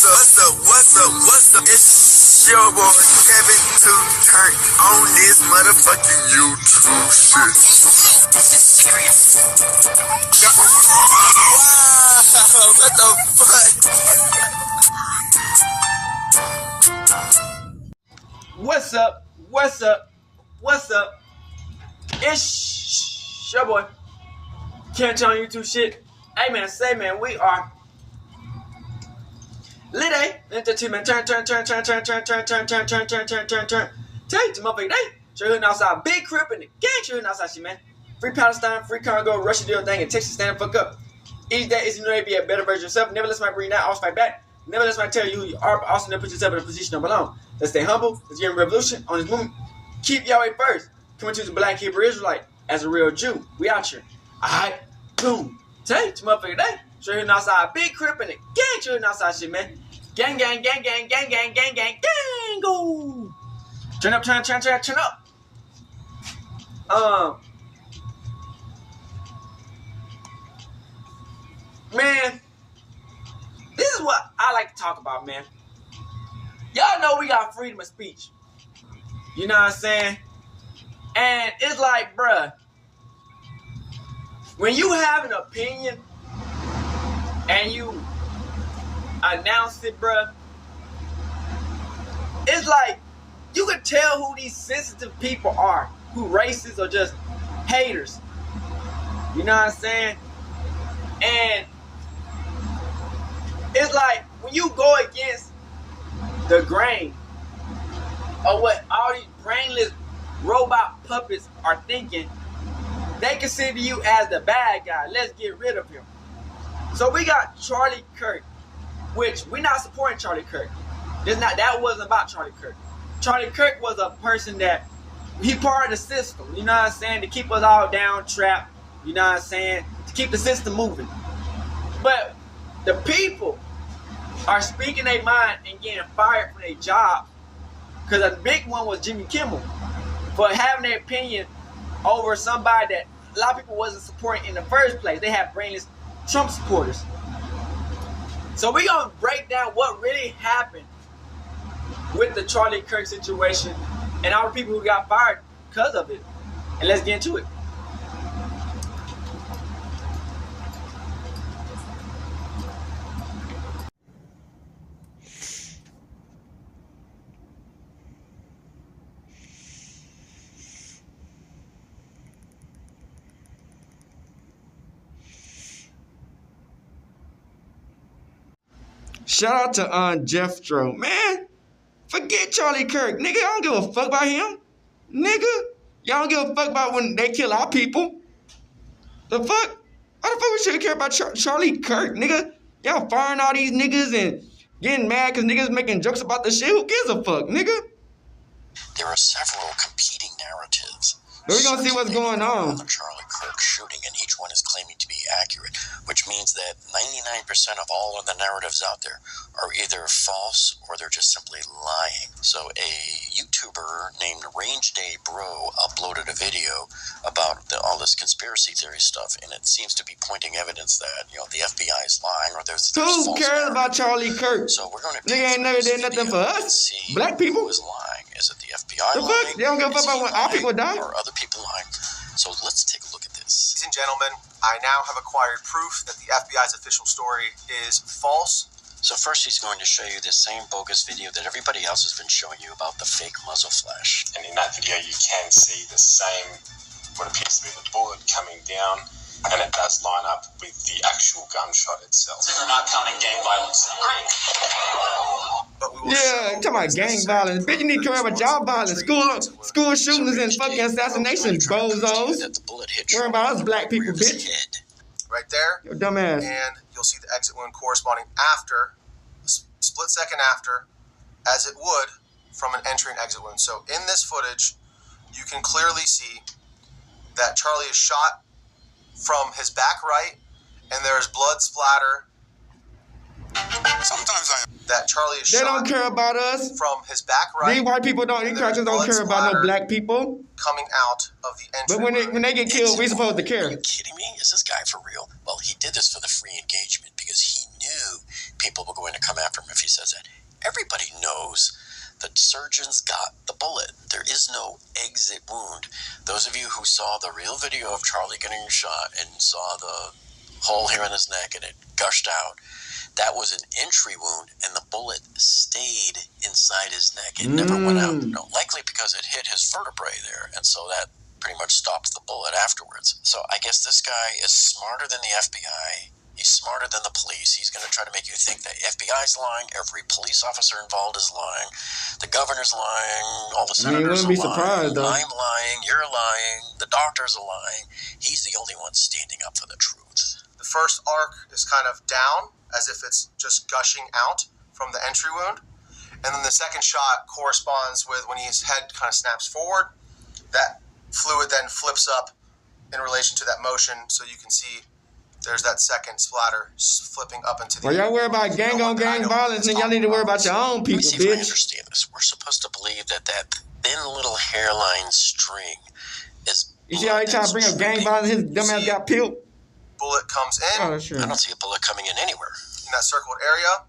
What's up? It's your boy Kevin to Kirk on this motherfucking YouTube shit. Wow, what the fuck? What's up? It's your boy Kevin on YouTube shit. Hey man, we are Lit Entertainment. Turn. Take the motherfucking day. Show you outside. Big crib in the gang. Show you outside shit, man. Free Palestine, free Congo, Russia do your thing, and Texas stand the fuck up. Each day is you know to be a better version of yourself. Never let somebody bring that, always fight back. Never let somebody tell you who you are, but also never put yourself in a position of belong. Let's stay humble. Let's get in revolution on this movement. Keep Yahweh first. Coming to the Black Hebrew Israelite as a real Jew. We out here. Alright, boom. Take the motherfucking day. Show you outside. Big crib in the gang. Show you outside shit, man. Gang, go. Turn up. Man, this is what I like to talk about, man. Y'all know we got freedom of speech. You know what I'm saying? And it's like, bruh, when you have an opinion and you announce it, bruh, it's like you can tell who these sensitive people are, who racist or just haters. You know what I'm saying? And it's like when you go against the grain of what all these brainless robot puppets are thinking, they consider you as the bad guy. Let's get rid of him. So we got Charlie Kirk, which we're not supporting Charlie Kirk. That wasn't about Charlie Kirk. Charlie Kirk was a person that he part of the system, you know what I'm saying, to keep us all down trapped, you know what I'm saying, to keep the system moving. But the people are speaking their mind and getting fired from their job, because a big one was Jimmy Kimmel for having their opinion over somebody that a lot of people wasn't supporting in the first place. They have brainless Trump supporters. So we're going to break down what really happened with the Charlie Kirk situation and all the people who got fired because of it. And let's get into it. Shout out to Jeffro, man. Forget Charlie Kirk, nigga. I don't give a fuck about him, nigga. Y'all don't give a fuck about when they kill our people. The fuck? Why the fuck we should care about Charlie Kirk, nigga? Y'all firing all these niggas and getting mad because niggas making jokes about the shit. Who gives a fuck, nigga? There are several competing narratives. But we're gonna see what's going on. The Charlie Kirk shooting, and each one is claiming to be accurate, which means that 99% of all of the narratives out there are either false or they're just simply lying. So a YouTuber named Range Day Bro uploaded a video about all this conspiracy theory stuff, and it seems to be pointing evidence that, you know, the FBI is lying or there's who false cares about Charlie Kirk? So we're going to nigga ain't never did nothing for us. Black people. Who is lying? Is it the FBI the lying? Fuck? They don't give a fuck about when our people die. Or other people lying? So let's take a look at this. Ladies and gentlemen, I now have acquired proof that the FBI's official story is false. So first he's going to show you this same bogus video that everybody else has been showing you about the fake muzzle flash. And in that video you can see the same, what appears to be the bullet coming down, and it does line up with the actual gunshot itself. We're not counting gang violence. Yeah, talking about gang violence. Bitch, you need to care about job violence, school shootings and fucking assassinations, bozos. Worrying about us black people, bitch. Right there. Your dumb ass. And you'll see the exit wound corresponding after, a split second after, as it would from an entry and exit wound. So in this footage, you can clearly see that Charlie is shot from his back right, and there's blood splatter. That Charlie is shot. They don't care about us. From his back right. These white people don't. These crackers don't care about no black people. Coming out of the entry. But when they get killed, we supposed to care. Are you kidding me? Is this guy for real? Well, he did this for the free engagement because he knew people were going to come after him if he says that. Everybody knows the surgeons got the bullet. There is no exit wound. Those of you who saw the real video of Charlie getting shot and saw the hole here in his neck and it gushed out, that was an entry wound, and the bullet stayed inside his neck. It never went out. No, likely because it hit his vertebrae there, and so that pretty much stopped the bullet afterwards. So I guess this guy is smarter than the FBI. He's smarter than the police. He's going to try to make you think that FBI's lying, every police officer involved is lying, the governor's lying, all the senators are lying, I'm lying, you're lying, the doctors are lying. He's the only one standing up for the truth. The first arc is kind of down, as if it's just gushing out from the entry wound. And then the second shot corresponds with when his head kind of snaps forward. That fluid then flips up in relation to that motion, so you can see there's that second splatter flipping up into the... Well, y'all worry about gang-on-gang violence, and y'all need to worry about your own people, bitch. Let me see if I understand this. We're supposed to believe that thin little hairline string is... You see how he trying to bring up gang violence? His dumbass got peeled. Bullet comes in. Oh, sure. I don't see a bullet coming in anywhere. In that circled area,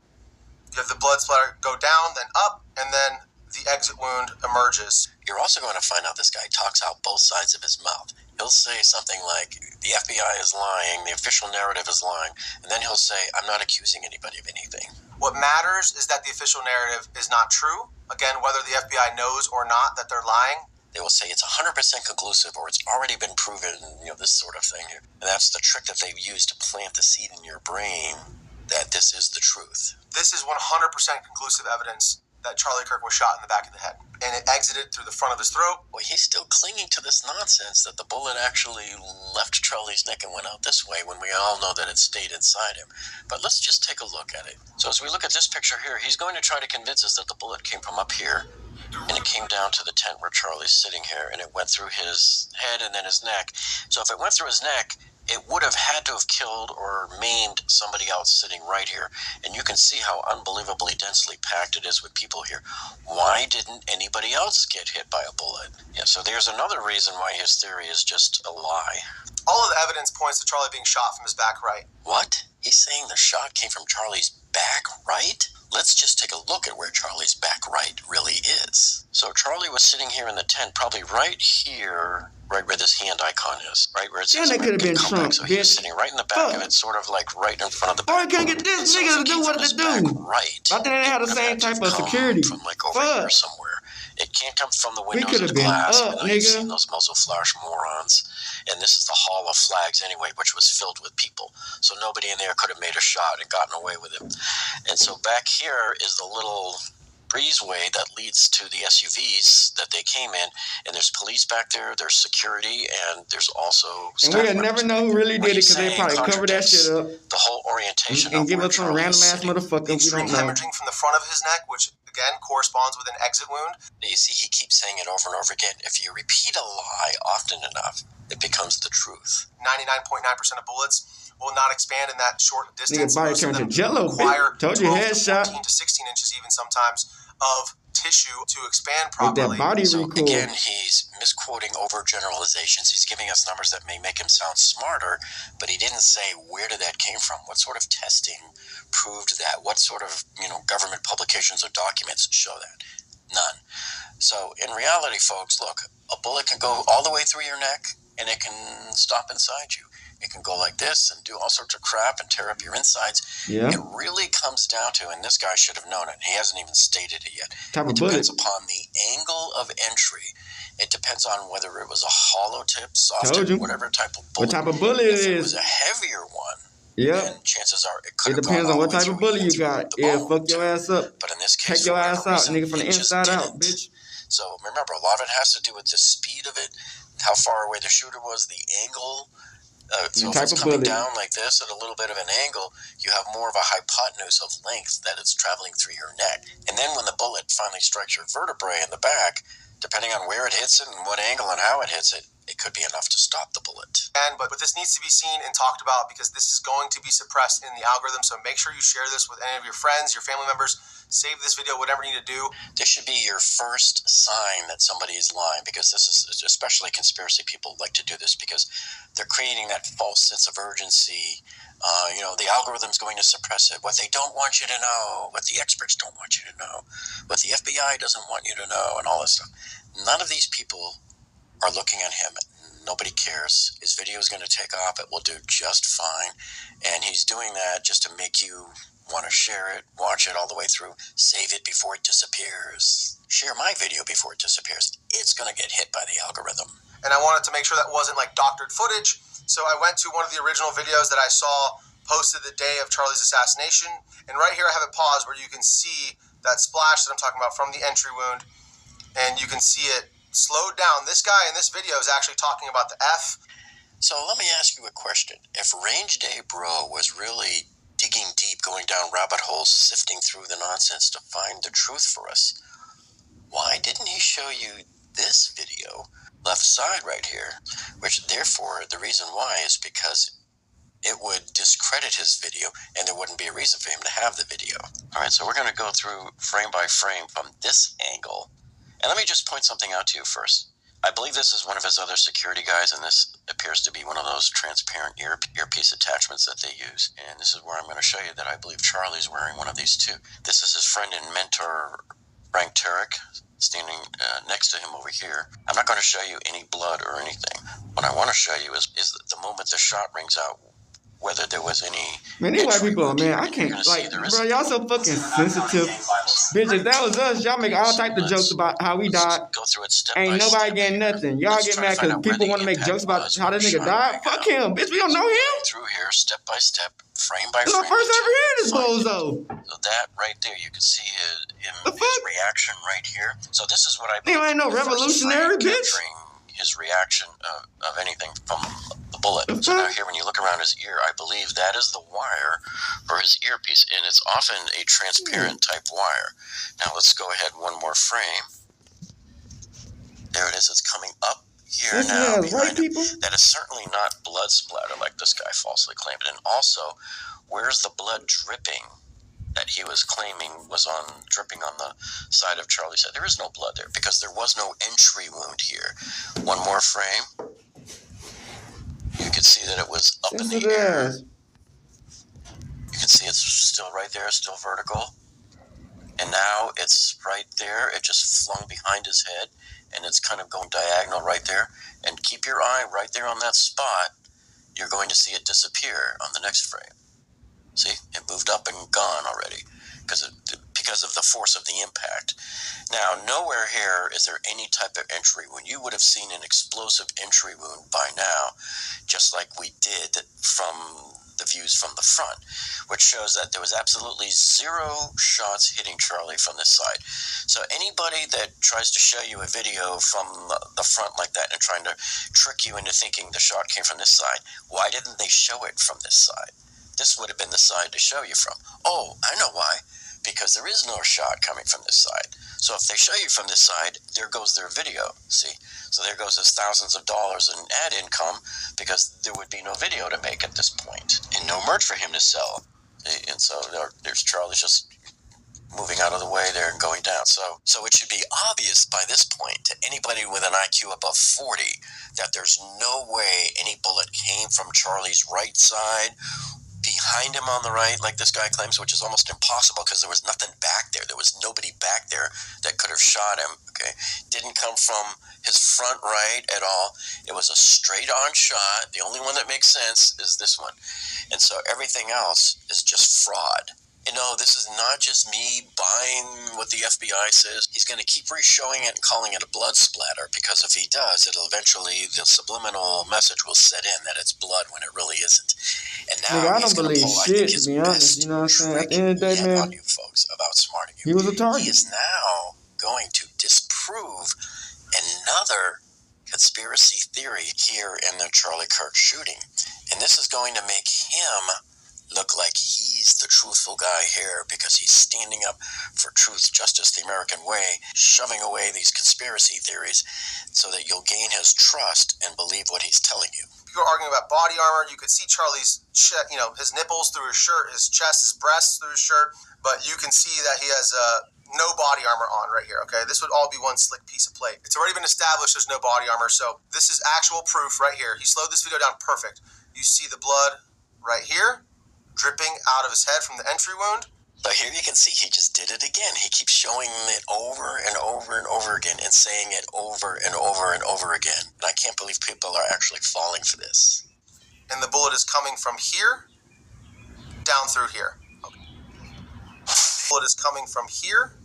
you have the blood splatter go down, then up, and then the exit wound emerges. You're also going to find out this guy talks out both sides of his mouth. He'll say something like, the FBI is lying, the official narrative is lying, and then he'll say, I'm not accusing anybody of anything. What matters is that the official narrative is not true. Again, whether the FBI knows or not that they're lying. They will say it's 100% conclusive, or it's already been proven, this sort of thing. And that's the trick that they've used to plant the seed in your brain that this is the truth. This is 100% conclusive evidence that Charlie Kirk was shot in the back of the head, and it exited through the front of his throat. Well, he's still clinging to this nonsense that the bullet actually left Charlie's neck and went out this way, when we all know that it stayed inside him. But let's just take a look at it. So as we look at this picture here, he's going to try to convince us that the bullet came from up here, and it came down to the tent where Charlie's sitting here, and it went through his head and then his neck. So if it went through his neck, it would have had to have killed or maimed somebody else sitting right here. And you can see how unbelievably densely packed it is with people here. Why didn't anybody else get hit by a bullet? Yeah, so there's another reason why his theory is just a lie. All of the evidence points to Charlie being shot from his back right. What? He's saying the shot came from Charlie's back right? Let's just take a look at where Charlie's back right really is. So Charlie was sitting here in the tent, probably right here, right where this hand icon is, right where it says that could have been Trump. So he was sitting right in the back of it, sort of like right in front of the back. Oh, I can't get this nigga to do what to do. Right. I think they had the same type of security. From like over here somewhere. It can't come from the windows of the glass. You've seen those muzzle flash morons. And this is the Hall of Flags anyway, which was filled with people. So nobody in there could have made a shot and gotten away with it. And so back here is the little breezeway that leads to the SUVs that they came in, and there's police back there, there's security, and there's also staff. And we'll never know who really did it because they probably covered that shit up. The whole orientation and give us some random ass motherfucker. The extreme hemorrhaging from the front of his neck, which again corresponds with an exit wound. You see, he keeps saying it over and over again. If you repeat a lie often enough, it becomes the truth. 99.9% of bullets will not expand in that short distance. Nigga body turned to jello, bitch. Told you, headshot. 14 to 16 inches even sometimes of tissue to expand properly. That body so recoil. Again, he's misquoting overgeneralizations. He's giving us numbers that may make him sound smarter, but he didn't say where did that came from. What sort of testing proved that? What sort of government publications or documents show that? None. So in reality, folks, look, a bullet can go all the way through your neck, and it can stop inside you. It can go like this and do all sorts of crap and tear up your insides. Yeah. It really comes down to, and this guy should have known it, he hasn't even stated it yet. It depends upon the angle of entry. It depends on whether it was a hollow tip, soft tip, whatever type of bullet. What type of bullet it is. If it was a heavier one, then chances are it could have depends on what type of bullet you got. Yeah, fuck your ass up. But in this case, take your ass out, nigga, from the inside out, bitch. So remember, a lot of it has to do with the speed of it, how far away the shooter was, the angle. So if it's coming down like this at a little bit of an angle, you have more of a hypotenuse of length that it's traveling through your neck. And then when the bullet finally strikes your vertebrae in the back, depending on where it hits it and what angle and how it hits it, it could be enough to stop the bullet. But this needs to be seen and talked about because this is going to be suppressed in the algorithm. So make sure you share this with any of your friends, your family members. Save this video, whatever you need to do. This should be your first sign that somebody is lying, because this is, especially conspiracy people like to do this because they're creating that false sense of urgency The algorithm's going to suppress it. What they don't want you to know, what the experts don't want you to know, what the FBI doesn't want you to know, and all this stuff. None of these people are looking at him. Nobody cares. His video is going to take off. It will do just fine. And he's doing that just to make you want to share it, watch it all the way through, save it before it disappears. Share my video before it disappears. It's going to get hit by the algorithm. And I wanted to make sure that wasn't like doctored footage. So I went to one of the original videos that I saw posted the day of Charlie's assassination. And right here I have it paused where you can see that splash that I'm talking about from the entry wound. And you can see it slowed down. This guy in this video is actually talking about the F. So let me ask you a question. If Range Day Bro was really digging deep, going down rabbit holes, sifting through the nonsense to find the truth for us, why didn't he show you this video, left side right here, which therefore the reason why is because it would discredit his video and there wouldn't be a reason for him to have the video. All right, so we're going to go through frame by frame from this angle. And let me just point something out to you first. I believe this is one of his other security guys, and this appears to be one of those transparent earpiece attachments that they use. And this is where I'm going to show you that I believe Charlie's wearing one of these too. This is his friend and mentor, Chere, standing next to him over here. I'm not going to show you any blood or anything. What I want to show you is that the moment the shot rings out, whether there was any... Man, these white people, man, I can't, like, bro, y'all so fucking sensitive. Bitch, if that was us, y'all make all types of jokes about how we died. Go through it step Ain't by nobody step. getting nothing. Y'all get mad because people want to make jokes about how this nigga died. Fuck him, bitch, we don't know him. Through here, step by step, frame by This is frame. our first ever hearing this bozo. So that right there, you can see his reaction right here. So this is what I He ain't no revolutionary, bitch. Capturing his reaction of anything from the bullet. So now here, when you look around his ear, I believe that is the wire for his earpiece, and it's often a transparent type wire. Now let's go ahead one more frame. There it is. It's coming up here now behind him. That is certainly not blood splatter like this guy falsely claimed. And also, where's the blood dripping that he was claiming was dripping on the side of Charlie's head? There is no blood there because there was no entry wound here. One more frame. You can see that it was up in the air. You can see it's still right there, still vertical. And now it's right there. It just flung behind his head, and it's kind of going diagonal right there. And keep your eye right there on that spot. You're going to see it disappear on the next frame. See, it moved up and gone already because of the force of the impact. Now, nowhere here is there any type of entry wound. You would have seen an explosive entry wound by now, just like we did from the views from the front, which shows that there was absolutely zero shots hitting Charlie from this side. So anybody that tries to show you a video from the front like that and trying to trick you into thinking the shot came from this side, why didn't they show it from this side? This would have been the side to show you from. Oh, I know why. Because there is no shot coming from this side. So if they show you from this side, there goes their video, see? So there goes his thousands of dollars in ad income because there would be no video to make at this point and no merch for him to sell. And so there's Charlie just moving out of the way there and going down. So it should be obvious by this point to anybody with an IQ above 40 that there's no way any bullet came from Charlie's right side, behind him on the right, like this guy claims, which is almost impossible because there was nothing back there. There was nobody back there that could have shot him, okay? Didn't come from his front right at all. It was a straight-on shot. The only one that makes sense is this one. And so everything else is just fraud. You know, this is not just me buying what the FBI says. He's going to keep re-showing it and calling it a blood splatter because if he does, it'll eventually, the subliminal message will set in that it's blood when it really isn't. And now I don't believe shit, to be honest. You know what I'm saying? At the end of the day, man, on you folks about outsmarting you. He was a target. He is now going to disprove another conspiracy theory here in the Charlie Kirk shooting. And this is going to make him look like he's the truthful guy here because he's standing up for truth, justice, the American way, shoving away these conspiracy theories so that you'll gain his trust and believe what he's telling you. You were arguing about body armor. You could see Charlie's, his nipples through his shirt, his chest, his breasts through his shirt, but you can see that he has no body armor on right here, okay? This would all be one slick piece of plate. It's already been established there's no body armor, so this is actual proof right here. He slowed this video down perfect. You see the blood right here. dripping out of his head from the entry wound. So here you can see he just did it again. He keeps showing it over and over and over again and saying it over and over and over again. And I can't believe people are actually falling for this. And the bullet is coming from here down through here. Okay. The bullet is coming from here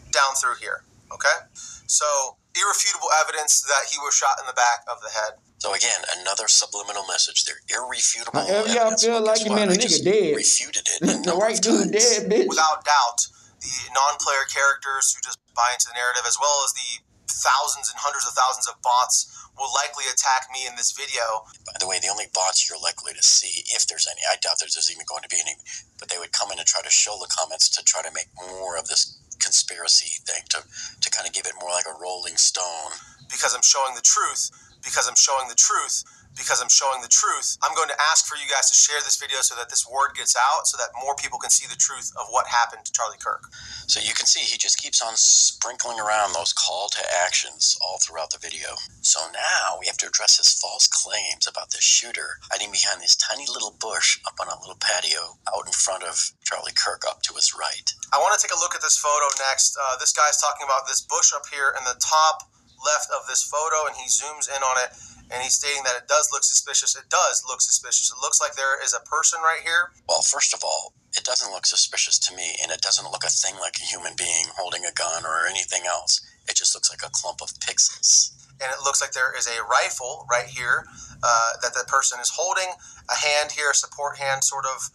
down through here. Okay? So, irrefutable evidence that he was shot in the back of the head. So again, another subliminal message. They're irrefutable However y'all evidence. feel like it, man, a nigga dead. Refuted it a The number white of dude times. dead, bitch. Without doubt, the non-player characters who just buy into the narrative, as well as the thousands and hundreds of thousands of bots, will likely attack me in this video. By the way, the only bots you're likely to see, if there's any, I doubt there's even going to be any, but they would come in and try to show the comments to try to make more of this conspiracy thing, to kind of give it more like a rolling stone. Because I'm showing the truth, because I'm showing the truth, because I'm showing the truth, I'm going to ask for you guys to share this video so that this word gets out, so that more people can see the truth of what happened to Charlie Kirk. So you can see he just keeps on sprinkling around those call to actions all throughout the video. So now we have to address his false claims about the shooter hiding behind this tiny little bush up on a little patio out in front of Charlie Kirk up to his right. I want to take a look at this photo next. This guy's talking about this bush up here in the top left of this photo, and he zooms in on it. And he's stating that it does look suspicious. It does look suspicious. It looks like there is a person right here. Well, first of all, it doesn't look suspicious to me, and it doesn't look a thing like a human being holding a gun or anything else. It just looks like a clump of pixels. And it looks like there is a rifle right here that the person is holding. A hand here, a support hand, sort of.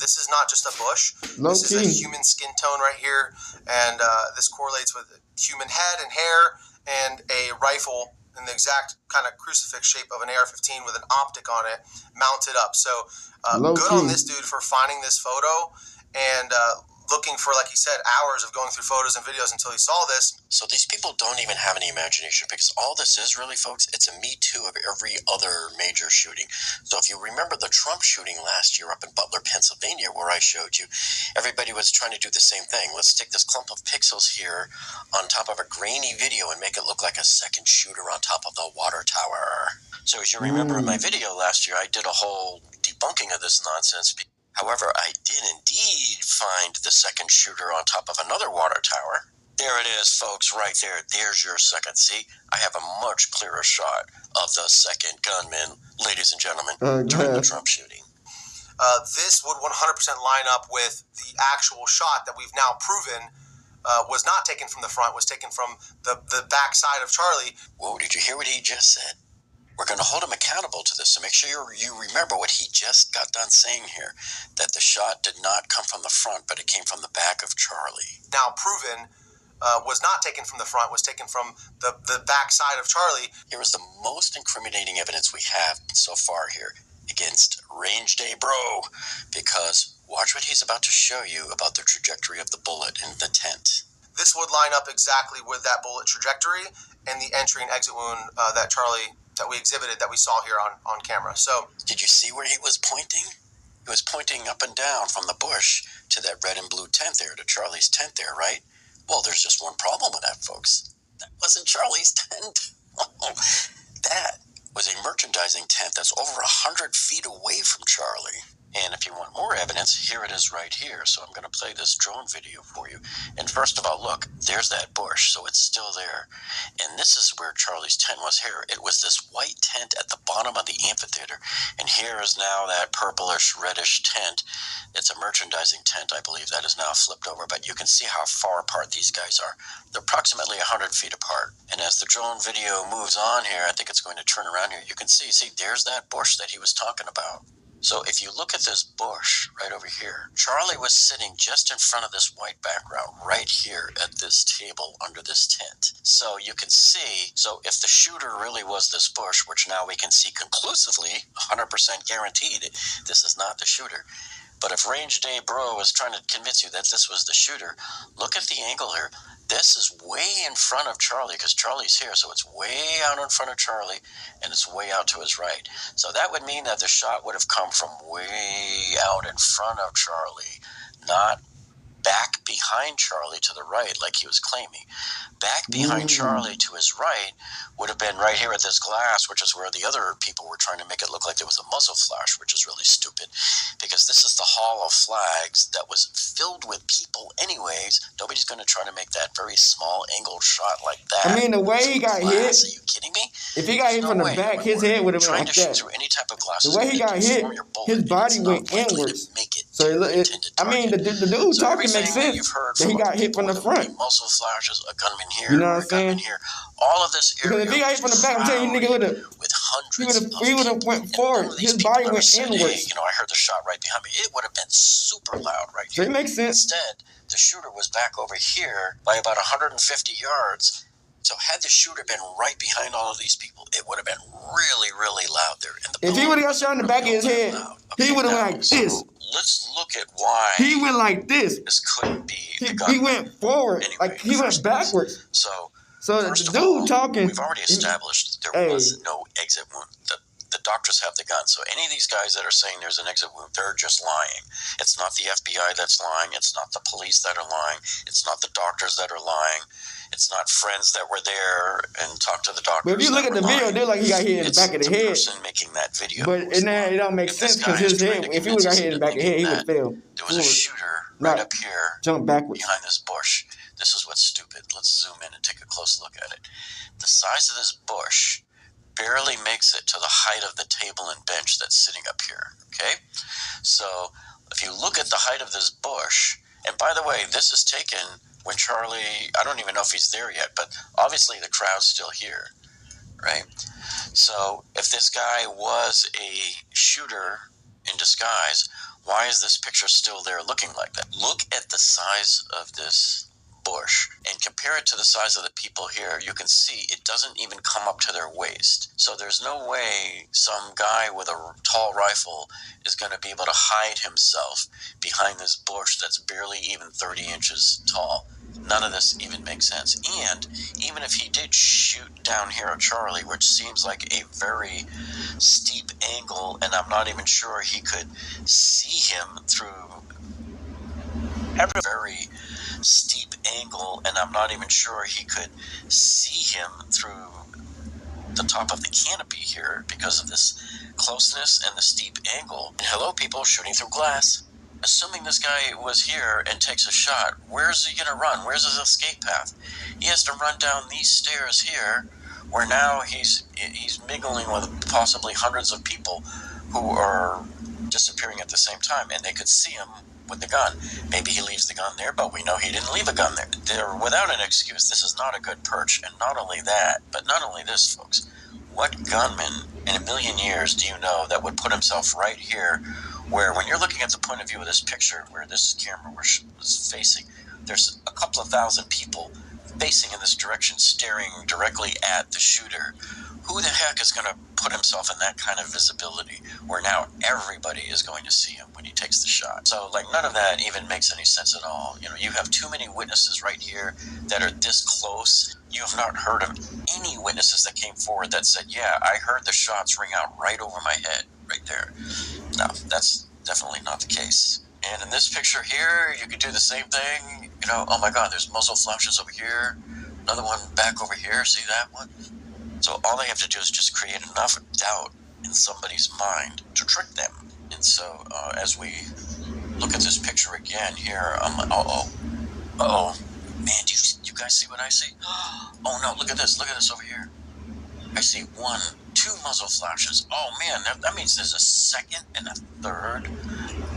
This is not just a bush. This is a human skin tone right here. And this correlates with human head and hair and a rifle in the exact kind of crucifix shape of an AR-15 with an optic on it mounted up. So good on this dude for finding this photo and looking for, like he said, hours of going through photos and videos until he saw this. So these people don't even have any imagination, because all this is really, folks, it's a Me Too of every other major shooting. So if you remember the Trump shooting last year up in Butler, Pennsylvania, where I showed you, everybody was trying to do the same thing. Let's take this clump of pixels here on top of a grainy video and make it look like a second shooter on top of the water tower. So as you remember in my video last year, I did a whole debunking of this nonsense. However, I did indeed find the second shooter on top of another water tower. There it is, folks, right there. There's your second. See, I have a much clearer shot of the second gunman, ladies and gentlemen, during the Trump shooting. This would 100% line up with the actual shot that we've now proven was not taken from the front, was taken from the back side of Charlie. Whoa, did you hear what he just said? We're going to hold him accountable to this, so make sure you remember what he just got done saying here, that the shot did not come from the front, but it came from the back of Charlie. Now proven was not taken from the front, was taken from the back side of Charlie. Here is the most incriminating evidence we have so far here against Range Day Bro, because watch what he's about to show you about the trajectory of the bullet in the tent. This would line up exactly with that bullet trajectory and the entry and exit wound that we exhibited, that we saw here on camera. So, did you see where he was pointing? He was pointing up and down from the bush to that red and blue tent there, to Charlie's tent there, right? Well, there's just one problem with that, folks. That wasn't Charlie's tent. That was a merchandising tent that's over 100 feet away from Charlie. And if you want more evidence, here it is right here. So I'm going to play this drone video for you. And first of all, look, there's that bush, so it's still there. And this is where Charlie's tent was here. It was this white tent at the bottom of the amphitheater. And here is now that purplish, reddish tent. It's a merchandising tent, I believe, that is now flipped over. But you can see how far apart these guys are. They're approximately 100 feet apart. And as the drone video moves on here, I think it's going to turn around here. You can see, there's that bush that he was talking about. So if you look at this bush right over here, Charlie was sitting just in front of this white background right here at this table under this tent. So you can see, so if the shooter really was this bush, which now we can see conclusively, 100% guaranteed, this is not the shooter. But if Range Day Bro was trying to convince you that this was the shooter, look at the angle here. This is way in front of Charlie, because Charlie's here, so it's way out in front of Charlie, and it's way out to his right. So that would mean that the shot would have come from way out in front of Charlie, not back behind Charlie to the right, like he was claiming. Back behind Charlie to his right would have been right here at this glass, which is where the other people were trying to make it look like there was a muzzle flash, which is really stupid, because this is the Hall of Flags that was filled with people anyways. Nobody's going to try to make that very small angled shot like that. I mean, the way he got hit. Are you kidding me? If he got hit from the back, his head would have been trying like to shoot that. through any type of glass. The way he got hit, his body went inwards. So I mean, the dude talking makes sense that he got hit from the front. Muzzle flashes, a gunman here, you know what I'm saying? Here. All of this area. Because if he got hit from the back, I'm telling you, nigga he would have went forward. His body went inwards. Hey, I heard the shot right behind me. It would have been super loud right here. So it makes sense. Instead, the shooter was back over here by about 150 yards. So had the shooter been right behind all of these people, it would have been really, really loud there. And if he would have got shot in the back of his head, he would have went like this. Let's look at why he went like this. This couldn't be the gun. He went forward, anyway, like he went backwards. So the dude talking. We've already established there was no exit wound. The doctors have the gun. So any of these guys that are saying there's an exit wound, they're just lying. It's not the FBI that's lying. It's not the police that are lying. It's not the doctors that are lying. It's not friends that were there and talked to the doctors. But if you look at the video, they're like he got hit in the back of the head. Person making that video. But it don't make sense because his head, if he would have got hit in the back of the head, he would fail. There was a shooter right up here, jump backwards behind this bush. This is what's stupid. Let's zoom in and take a close look at it. The size of this bush barely makes it to the height of the table and bench that's sitting up here, okay? So if you look at the height of this bush, and by the way, this is taken when Charlie, I don't even know if he's there yet, but obviously the crowd's still here, right? So if this guy was a shooter in disguise, why is this picture still there looking like that? Look at the size of this bush and compare it to the size of the people here. You can see it doesn't even come up to their waist. So there's no way some guy with a tall rifle is going to be able to hide himself behind this bush that's barely even 30 inches tall. None of this even makes sense. And even if he did shoot down here at Charlie, which seems like a very steep angle, and I'm not even sure he could see him through a very steep angle, and I'm not even sure he could see him through the top of the canopy here because of this closeness and the steep angle. And hello, people shooting through glass. Assuming this guy was here and takes a shot, where's he going to run? Where's his escape path? He has to run down these stairs here, where now he's mingling with possibly hundreds of people who are disappearing at the same time, and they could see him with the gun. Maybe he leaves the gun there, but we know he didn't leave a gun there. They're without an excuse. This is not a good perch. And not only that, but not only this, folks, what gunman in a million years do you know that would put himself right here, where when you're looking at the point of view of this picture, where this camera was facing, there's a couple of thousand people facing in this direction, staring directly at the shooter. Who the heck is going to put himself in that kind of visibility where now everybody is going to see him when he takes the shot? So, none of that even makes any sense at all. You have too many witnesses right here that are this close. You have not heard of any witnesses that came forward that said, yeah, I heard the shots ring out right over my head, right there. No, that's definitely not the case. And in this picture here, you could do the same thing. Oh my God, there's muzzle flashes over here. Another one back over here. See that one? So all they have to do is just create enough doubt in somebody's mind to trick them. And so as we look at this picture again here, I'm like, uh-oh. Man, do you guys see what I see? Oh no, look at this over here. I see 1, 2 muzzle flashes. Oh man, that means there's a second and a third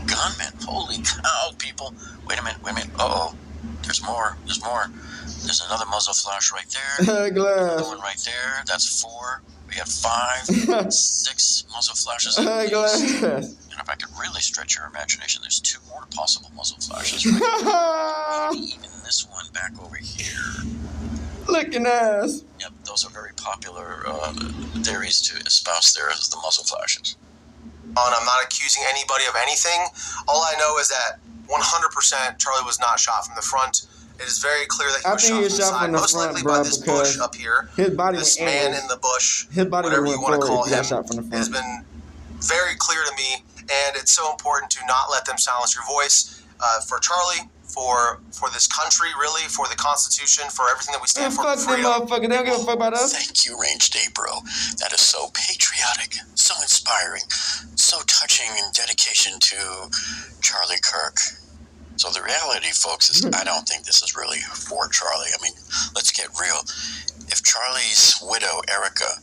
gunman. Holy cow, people. Wait a minute. Uh-oh. There's more. There's another muzzle flash right there. Another one right there. That's 4. We have 5, 6 muzzle flashes. And if I could really stretch your imagination, there's 2 more possible muzzle flashes right there. Maybe even this one back over here. Looking ass. Yep, those are very popular theories to espouse there as the muzzle flashes. And I'm not accusing anybody of anything. All I know is that 100% Charlie was not shot from the front. It is very clear that he was shot from the side, most likely by this bush up here. His body this man in the bush, whatever you want to call him, has been very clear to me, and it's so important to not let them silence your voice. For Charlie, for this country, really, for the Constitution, for everything that we stand for. Fuck them motherfuckers. They don't give a fuck about us. Thank you, Range Day Bro. That is so patriotic, so inspiring, so touching in dedication to Charlie Kirk. So the reality, folks, is I don't think this is really for Charlie. I mean, let's get real. If Charlie's widow, Erica,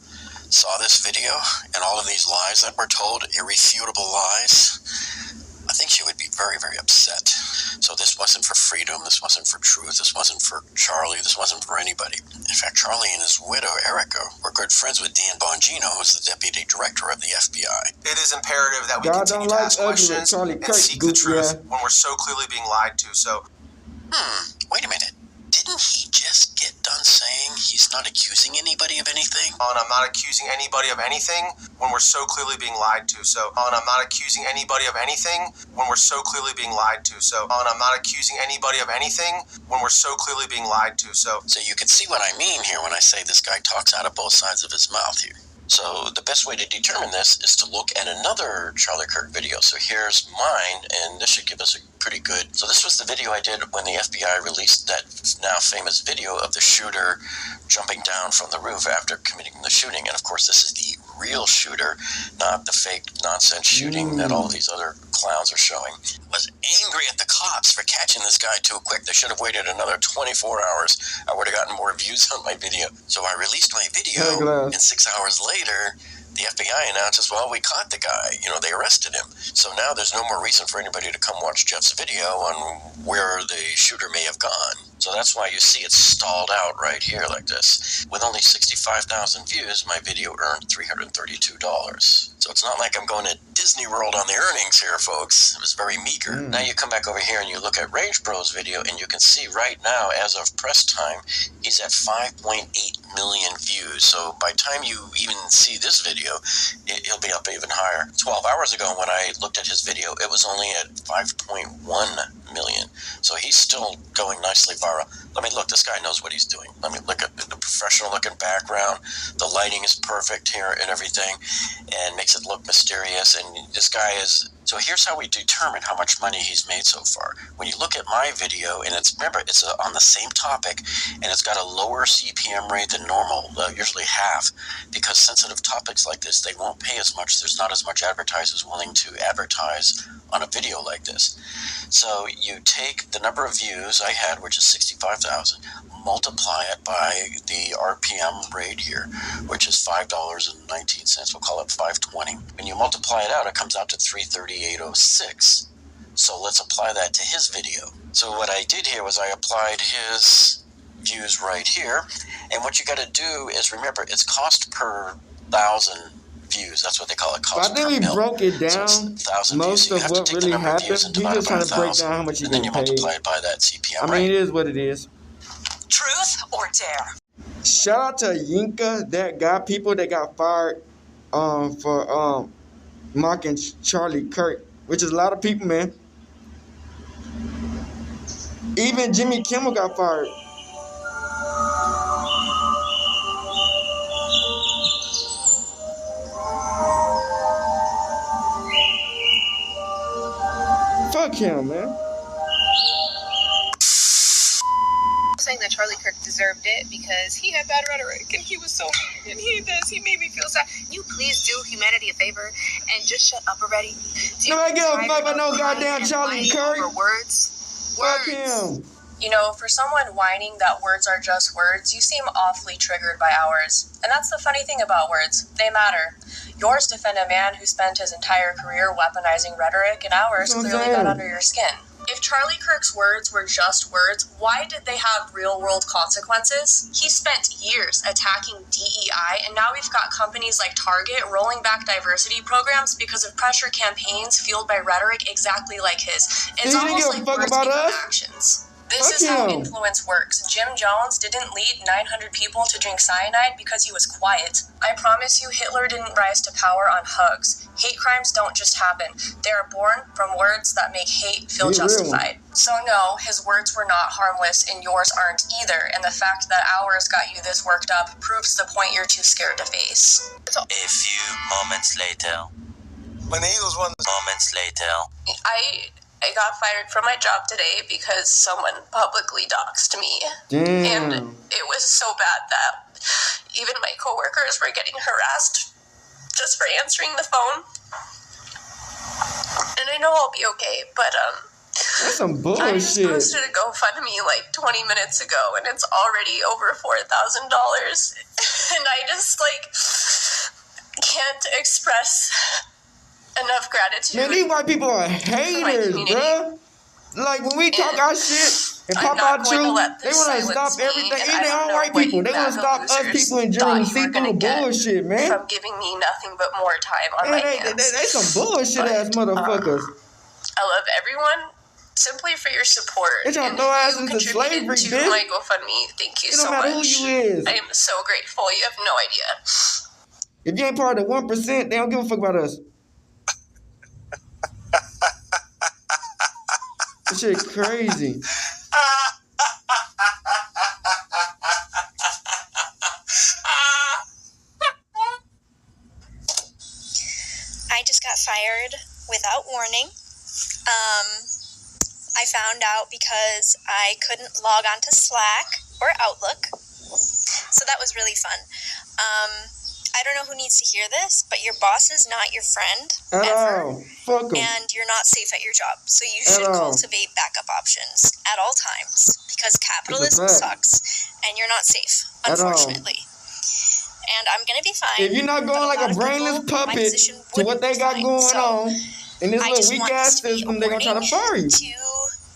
saw this video and all of these lies that were told, irrefutable lies, I think she would be very, very upset. So this wasn't for freedom, this wasn't for truth, this wasn't for Charlie, this wasn't for anybody. In fact, Charlie and his widow, Erica, were good friends with Dan Bongino, who's the deputy director of the FBI. It is imperative that we continue to ask questions and seek the truth when we're so clearly being lied to. So, wait a minute. Didn't he just get done saying he's not accusing anybody of anything? I'm not accusing anybody of anything when we're so clearly being lied to. So, I'm not accusing anybody of anything when we're so clearly being lied to. So, I'm not accusing anybody of anything when we're so clearly being lied to. So you can see what I mean here when I say this guy talks out of both sides of his mouth here. So the best way to determine this is to look at another Charlie Kirk video. So here's mine, and this should give us a pretty good... So this was the video I did when the FBI released that now famous video of the shooter jumping down from the roof after committing the shooting. And of course, this is the real shooter, not the fake nonsense shooting that all of these other clowns are showing. Was angry at the cops for catching this guy too quick. They should have waited another 24 hours. I would have gotten more views on my video. So I released my video, and 6 hours later, the FBI announces, well, we caught the guy. You know, they arrested him. So now there's no more reason for anybody to come watch Jeff's video on where the shooter may have gone. So that's why you see it stalled out right here like this. With only 65,000 views, my video earned $332. So it's not like I'm going to Disney World on the earnings here, folks. It was very meager. Now you come back over here and you look at Range Bro's video, and you can see right now, as of press time, he's at 5.8 million views. So by the time you even see this video, he'll be up even higher. 12 hours ago when I looked at his video, it was only at 5.1 million. So he's still going nicely viral. Let me look, this guy knows what he's doing. Let me look at the professional looking background. The lighting is perfect here and everything, and makes it look mysterious. And this guy is... So here's how we determine how much money he's made so far. When you look at my video, and remember, it's on the same topic, and it's got a lower CPM rate than normal, usually half, because sensitive topics like this, they won't pay as much. There's not as much advertisers willing to advertise on a video like this. So you take the number of views I had, which is 65,000, multiply it by the RPM rate here, which is $5.19. We'll call it $5.20. When you multiply it out, it comes out to $338.06. So let's apply that to his video. So what I did here was I applied his views right here. And what you got to do is remember, it's cost per 1,000 views. That's what they call it, cost per mil. I think we broke it down, so most of what really happened. He's just trying to break down how much you get paid. And then you multiply it by that CPM rate. I mean, it is what it is. Truth or dare? Shout out to Yinka, that guy, people that got fired for mocking Charlie Kirk, which is a lot of people, man. Even Jimmy Kimmel got fired. Fuck him, man. Saying that Charlie Kirk deserved it because he had bad rhetoric and he was so mean and he made me feel sad. You please do humanity a favor and just shut up already. Nobody give a fuck about no goddamn Charlie Kirk. Words. Fuck him. You know, for someone whining that words are just words, you seem awfully triggered by ours. And that's the funny thing about words. They matter. Yours defend a man who spent his entire career weaponizing rhetoric, and ours clearly got under your skin. If Charlie Kirk's words were just words, why did they have real-world consequences? He spent years attacking DEI, and now we've got companies like Target rolling back diversity programs because of pressure campaigns fueled by rhetoric exactly like his. It's almost like words become actions. This is how influence works. Jim Jones didn't lead 900 people to drink cyanide because he was quiet. I promise you, Hitler didn't rise to power on hugs. Hate crimes don't just happen. They are born from words that make hate feel justified. So no, his words were not harmless and yours aren't either. And the fact that ours got you this worked up proves the point you're too scared to face. A few moments later. When the Eagles won moments later. I got fired from my job today because someone publicly doxed me. Damn. And it was so bad that even my coworkers were getting harassed just for answering the phone. And I know I'll be okay, but That's some bullshit. I just posted a GoFundMe like 20 minutes ago, and it's already over $4,000. And I just can't express enough gratitude. Man, these white people are haters, bruh. Like, when we talk our shit and pop our truth, they want to stop everything. Even their own white people. They want to stop us people in general and see through the bullshit, man. From giving me nothing but more time on my hands. They some bullshit-ass motherfuckers. I love everyone simply for your support. They trying to throw ass into slavery, bitch. My GoFundMe. Thank you so much. It don't matter who you is. I am so grateful. You have no idea. If you ain't part of the 1%, they don't give a fuck about us. This shit crazy. I just got fired without warning. I found out because I couldn't log on to Slack or Outlook. So that was really fun. I don't know who needs to hear this, but your boss is not your friend ever. Fuck 'em. And you're not safe at your job. So you should cultivate backup options at all times because capitalism sucks and you're not safe, unfortunately. And I'm going to be fine. If you're not going like a brainless puppet to what they got going on in this little weak ass system, they're going to try to fire you. To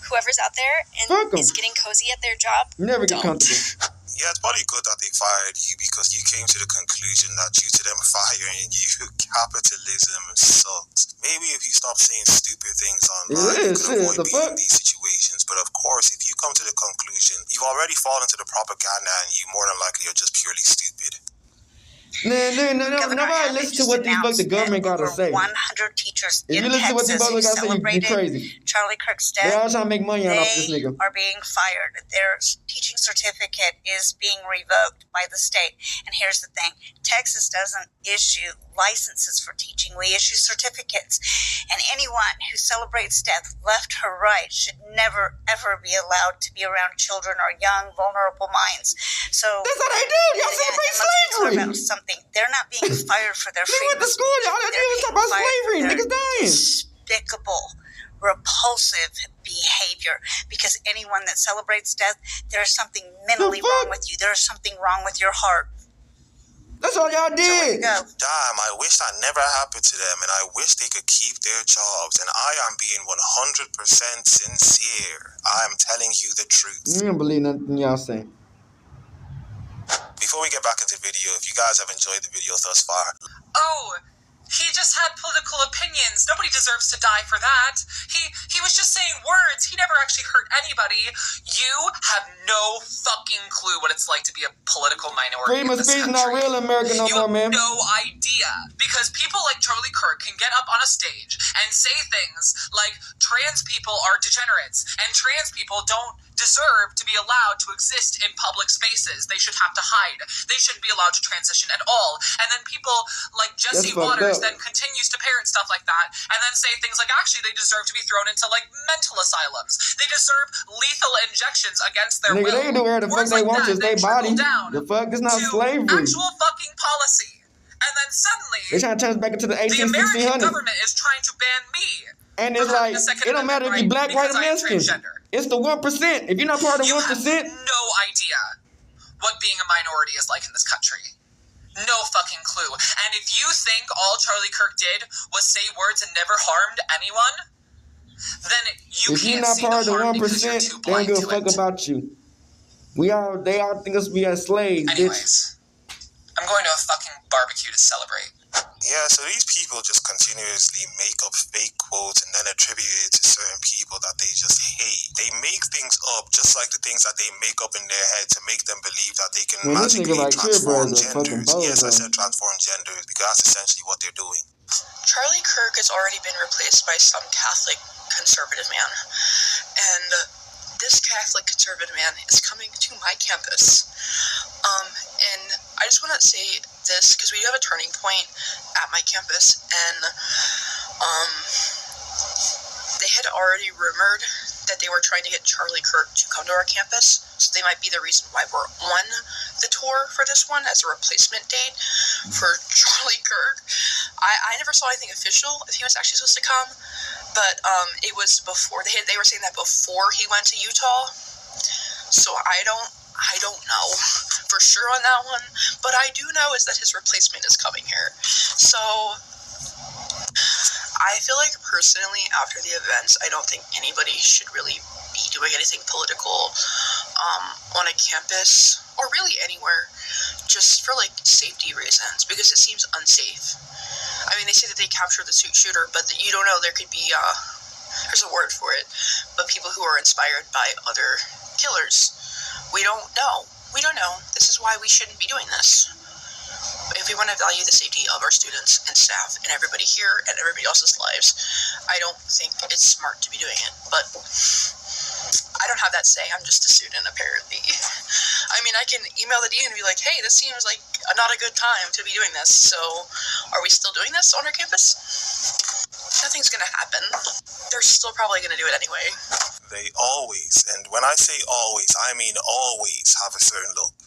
whoever's out there and is getting cozy at their job, never get comfortable. Yeah, it's probably good that they fired you because you came to the conclusion that due to them firing you, capitalism sucks. Maybe if you stop saying stupid things online, you could avoid being in these situations. But of course, if you come to the conclusion, you've already fallen to the propaganda and you more than likely are just purely stupid. Nobody listen to what the government got to say. 100 teachers if in you listen to what these Texas got to say, you're crazy. Charlie Kirk's death. They all trying to make money off this nigga. They are being fired. Their teaching certificate is being revoked by the state. And here's the thing. Texas doesn't issue licenses for teaching. We issue certificates. And anyone who celebrates death, left or right, should never, ever be allowed to be around children or young, vulnerable minds. So that's what they do. Y'all celebrate slavery. About something. They're not being fired for their freedom. They went to school. Y'all didn't talk about slavery. Niggas dying. Despicable, repulsive behavior. Because anyone that celebrates death, there is something mentally wrong with you. There is something wrong with your heart. That's all y'all did. Damn, I wish that never happened to them, and I wish they could keep their jobs. And I am being 100% sincere. I am telling you the truth. You don't believe nothing y'all say. Before we get back into the video, if you guys have enjoyed the video thus far. Oh, he just had political opinions. Nobody deserves to die for that. He was just saying words. He never actually hurt anybody. You have no fucking clue what it's like to be a political minority Freedom of speech is not real in America no more, man. You have no idea. Because people like Charlie Kirk can get up on a stage and say things like trans people are degenerates and trans people don't deserve to be allowed to exist in public spaces. They should have to hide. They shouldn't be allowed to transition at all. And then people like Jesse Waters then continues to parrot stuff like that and then say things like actually they deserve to be thrown into like mental asylums. They deserve lethal injections against their will. They can do whatever the fuck they want to their body. The fuck is not slavery. Actual fucking policy. And then suddenly they trying to turn us back into the 1800s. The American government is trying to ban me. And it's like, it don't matter if you're black, white, or Mexican. It's the 1%. If you're not part of the 1%. You have no idea what being a minority is like in this country. No fucking clue. And if you think all Charlie Kirk did was say words and never harmed anyone, then you can't see the harm because you're too blind to it. If you're not part of the 1%, they don't give a fuck about you. They all think us we are slaves, bitch. I'm going to a fucking barbecue to celebrate. Yeah, so these people just continuously make up fake quotes and then attribute it to certain people that they just hate. They make things up just like the things that they make up in their head to make them believe that they can magically transform genders. Yes, I said transform genders because that's essentially what they're doing. Charlie Kirk has already been replaced by some Catholic conservative man. And this Catholic conservative man is coming to my campus. And I just want to say this because we have a turning point at my campus, and they had had already rumored that they were trying to get Charlie Kirk to come to our campus, so they might be the reason why we're on the tour for this one as a replacement date for Charlie Kirk. I never saw anything official if he was actually supposed to come, but it was before they were saying that before he went to Utah. So I don't know for sure on that one, but I do know is that his replacement is coming here. So I feel like personally after the events, I don't think anybody should really be doing anything political on a campus or really anywhere, just for like safety reasons, because it seems unsafe. I mean, they say that they captured the shooter, but you don't know. There could be there's a word for it, but people who are inspired by other killers. We don't know. This is why we shouldn't be doing this. If we want to value the safety of our students and staff and everybody here and everybody else's lives, I don't think it's smart to be doing it. But I don't have that say. I'm just a student, apparently. I mean, I can email the dean and be like, hey, this seems like not a good time to be doing this. So are we still doing this on our campus? Nothing's going to happen. They're still probably going to do it anyway. They always, and when I say always, I mean always have a certain look.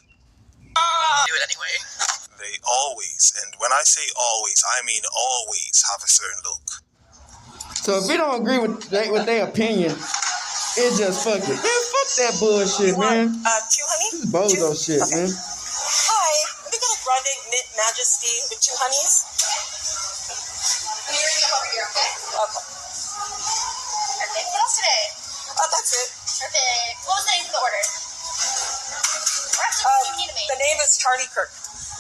Do it anyway. They always, and when I say always, I mean always have a certain look. So if we don't agree with their opinion, it's just fuck it. Man, fuck that bullshit, man. Two, honey? This is bozo shit, okay. man. Hi, we got a grande mint majesty with 2 honeys. Let me ring up over here, okay? Okay. Perfect. What else today? That's it. Perfect. What was the name of the order? The name is Charlie Kirk.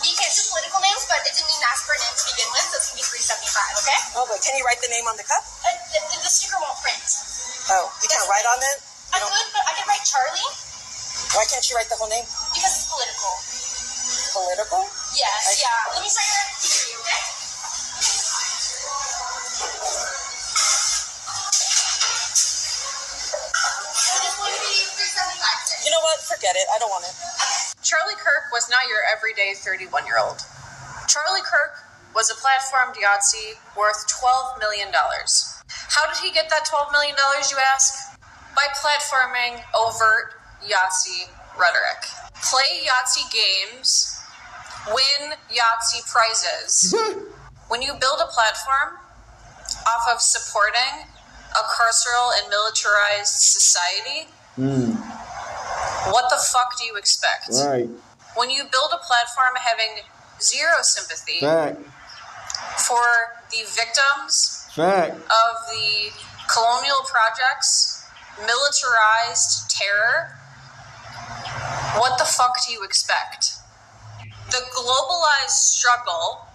We can't do political names, but it didn't even ask for a name to begin with, so it's going to be $3.75, okay? Oh, but can you write the name on the cup? The sticker won't print. Oh, you can't write on it? I could, but I can write Charlie. Why can't you write the whole name? Because it's political. Political? Yes, yeah. Let me start your for you, okay? It's going to be $3.75 today. You know what? Forget it. I don't want it. Charlie Kirk was not your everyday 31-year-old. Charlie Kirk was a platformed Yahtzee worth $12 million. How did he get that $12 million, you ask? By platforming overt Yahtzee rhetoric. Play Yahtzee games, win Yahtzee prizes. When you build a platform off of supporting a carceral and militarized society, what the fuck do you expect? Right. When you build a platform having zero sympathy for the victims of the colonial projects, militarized terror, what the fuck do you expect? The globalized struggle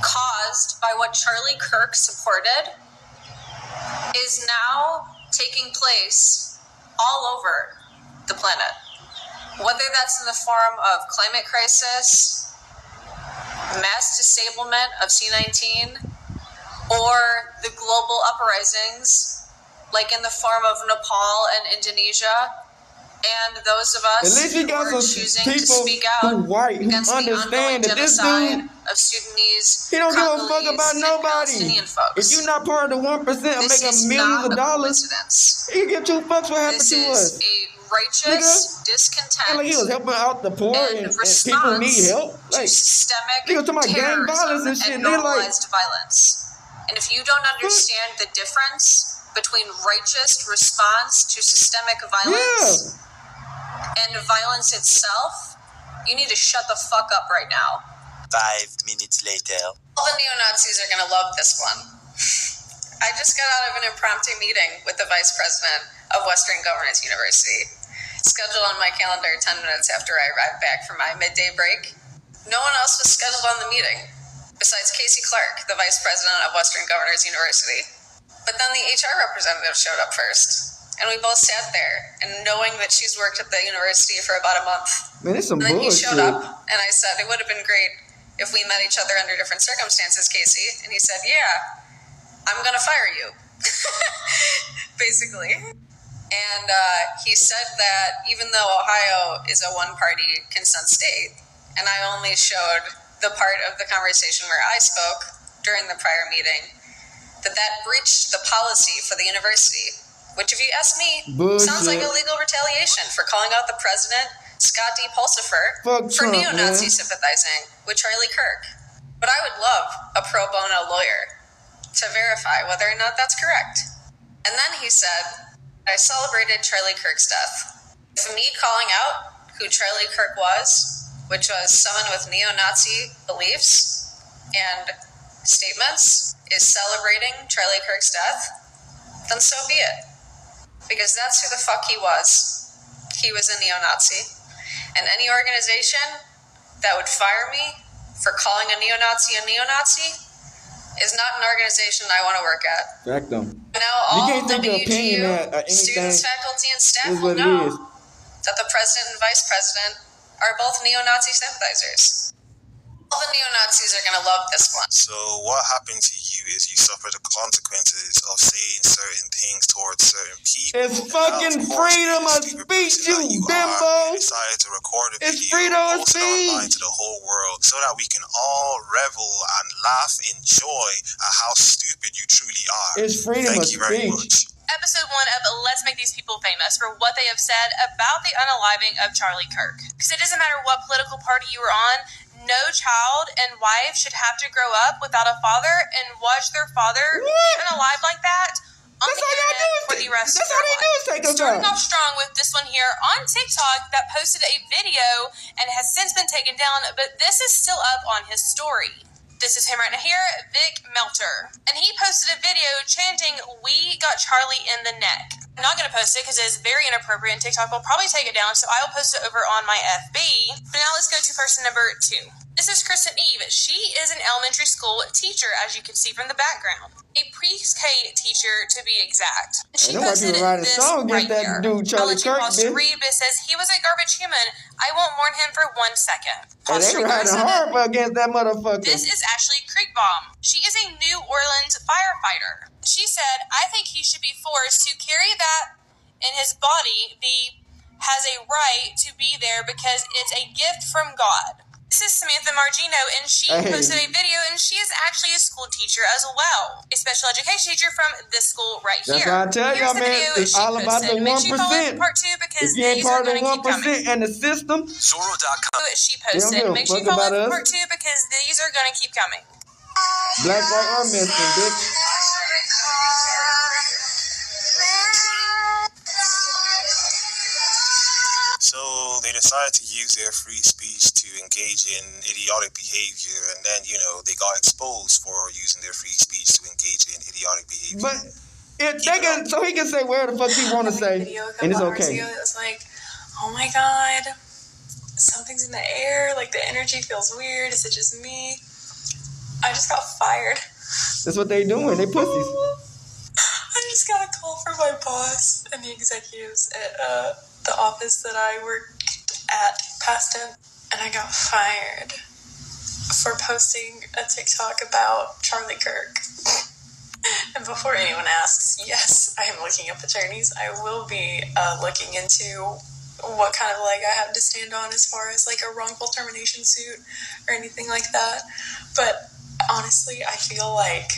caused by what Charlie Kirk supported is now taking place all over the planet. Whether that's in the form of climate crisis, mass disablement of C-19, or the global uprisings, like in the form of Nepal and Indonesia, and those of us who are choosing to speak out against the ongoing genocide of Sudanese, he don't give a fuck Congolese, about and nobody. Palestinian folks. If you're not part of the 1% of making millions of dollars, you give 2 fucks what happened to us. This is a righteous discontent and like he was helping out the poor and people need help. Like, to systemic talking about gang terrorism violence and shit. and normalized violence. And if you don't understand the difference between righteous response to systemic violence and violence itself, you need to shut the fuck up right now. 5 minutes later. All the neo-Nazis are going to love this one. I just got out of an impromptu meeting with the vice president of Western Governors University, scheduled on my calendar 10 minutes after I arrived back from my midday break. No one else was scheduled on the meeting, besides Casey Clark, the vice president of Western Governors University. But then the HR representative showed up first, and we both sat there, and knowing that she's worked at the university for about a month. Man, it's some and then bullshit. he showed up, and I said, it would have been great if we met each other under different circumstances, Casey. And he said, yeah, I'm going to fire you, basically. And he said that even though Ohio is a one-party consent state, and I only showed the part of the conversation where I spoke during the prior meeting, that breached the policy for the university, which, if you ask me, sounds like illegal retaliation for calling out the president, Scott D. Pulsifer, for neo-Nazi sympathizing with Charlie Kirk. But I would love a pro bono lawyer to verify whether or not that's correct. And then he said, I celebrated Charlie Kirk's death. If me calling out who Charlie Kirk was, which was someone with neo-Nazi beliefs and statements, is celebrating Charlie Kirk's death, then so be it. Because that's who the fuck he was. He was a neo-Nazi. And any organization that would fire me for calling a neo-Nazi is not an organization I want to work at. Fact them. Now all WGU students, faculty, and staff will know that the president and vice president are both neo-Nazi sympathizers. All the neo-Nazis are going to love this one. So what happened to you is you suffer the consequences of saying certain things towards certain people. It's fucking freedom of speech, you bimbo. Decided to record a it's video, freedom of post it speech online to the whole world so that we can all revel and laugh, enjoy at how stupid you truly are. It's freedom Thank of you very speech. much. Episode 1 of Let's Make These People Famous for what they have said about the unaliving of Charlie Kirk. Because it doesn't matter what political party you were on, no child and wife should have to grow up without a father and watch their father be unalive like that on the internet for the rest of their life. Starting off strong with this one here on TikTok that posted a video and has since been taken down, but this is still up on his story. This is him right here, Vic Melter. And he posted a video chanting, "We got Charlie in the neck." I'm not going to post it because it is very inappropriate and TikTok will probably take it down, so I will post it over on my FB. But now let's go to person number 2. This is Kristen Eve. She is an elementary school teacher, as you can see from the background. A pre-K teacher, to be exact. She posted this right here. I'll let you pause to read, but it says, "He was a garbage human. I won't mourn him for 1 second." And they were riding hard against that motherfucker. This is Ashley Creekbaum. She is a New Orleans firefighter. She said, "I think he should be forced to carry that in his body. Has a right to be there because it's a gift from God." This is Samantha Margino, and she posted a video, and she is actually a school teacher as well. A special education teacher from this school right here. That's what I tell y'all, man. It's all about the 1%. Part 2 because if you ain't part of the 1% and the system, Zoro.com. She posted. Make sure you follow it for part 2 because these are going to keep coming. Black, white, or Mexican, bitch. So they decided to use their free speech to engage in idiotic behavior, and then, they got exposed for using their free speech to engage in idiotic behavior. But if they can, so he can say where the fuck he want to say, and it's okay. It was like, oh my god, something's in the air, like the energy feels weird, is it just me? I just got fired. That's what they doing, they pussies. I just got a call from my boss and the executives at the office that I worked at past him, and I got fired for posting a TikTok about Charlie Kirk. And before anyone asks, yes, I am looking up attorneys. I will be looking into what kind of leg I have to stand on as far as like a wrongful termination suit or anything like that. But honestly, I feel like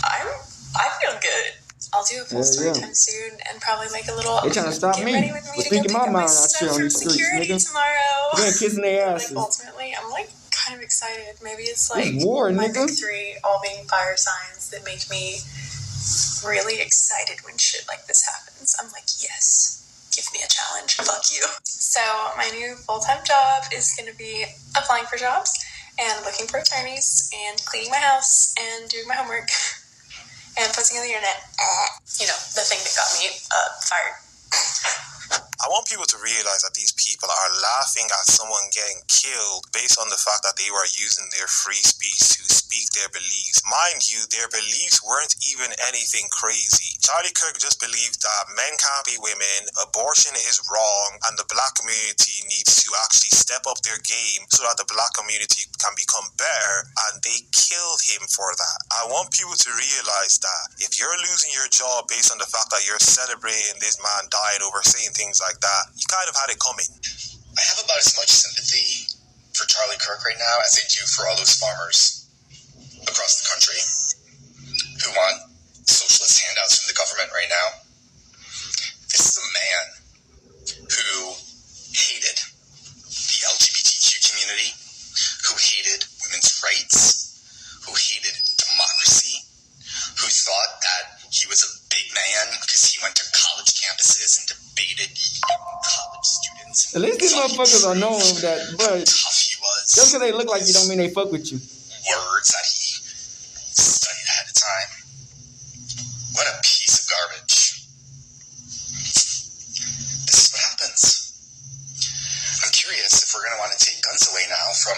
I feel good. I'll do a full story time soon and probably make a little. They trying to stop me. Ready with me to speaking go my pick mind up my out here on the streets, security nigga. tomorrow. They're kissing their asses. Like, ultimately, I'm like kind of excited. Maybe it's like war, my nigga. victory all being fire signs that make me really excited when shit like this happens. I'm like, yes, give me a challenge. Fuck you. So my new full-time job is going to be applying for jobs and looking for attorneys and cleaning my house and doing my homework. And posting on the internet, the thing that got me fired. I want people to realize that these people are laughing at someone getting killed based on the fact that they were using their free speech to speak their beliefs. Mind you, their beliefs weren't even anything crazy. Charlie Kirk just believed that men can't be women, abortion is wrong, and the black community needs to actually step up their game so that the black community can become better, and they killed him for that. I want people to realize that if you're losing your job based on the fact that you're celebrating this man dying over saying things like that, you kind of had it coming. I have about as much sympathy for Charlie Kirk right now as I do for all those farmers across the country. who want socialist handouts from the government right now. This is a man who hated the LGBTQ community, who hated women's rights, who hated democracy, who thought that he was a big man because he went to college campuses and debated college students. At least these motherfuckers are knowing that, but just because they look like you don't mean they fuck with you. Words that he studied ahead of time. What a piece of garbage. This is what happens. I'm curious if we're going to want to take guns away now from